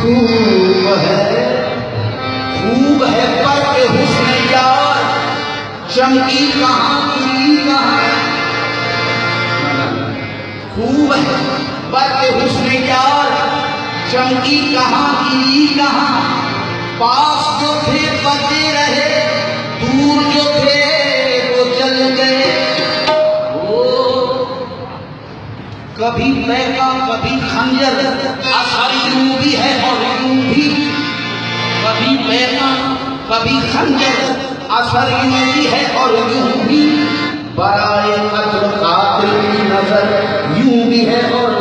खूब है पर के हुस्न यार, चमकी कहाँ गिरी कहाँ। खूब है पर के हुस्न यार, चमकी कहाँ गिरी कहाँ। पास जो थे बचे रहे, दूर जो थे वो जल गए। कभी पैका कभी खंजर, असर यूं भी है और यूं भी। कभी पैका कभी खंजर, असर यूं भी है और यूं भी। बराए कत्ल कातिल की नजर यूं भी है और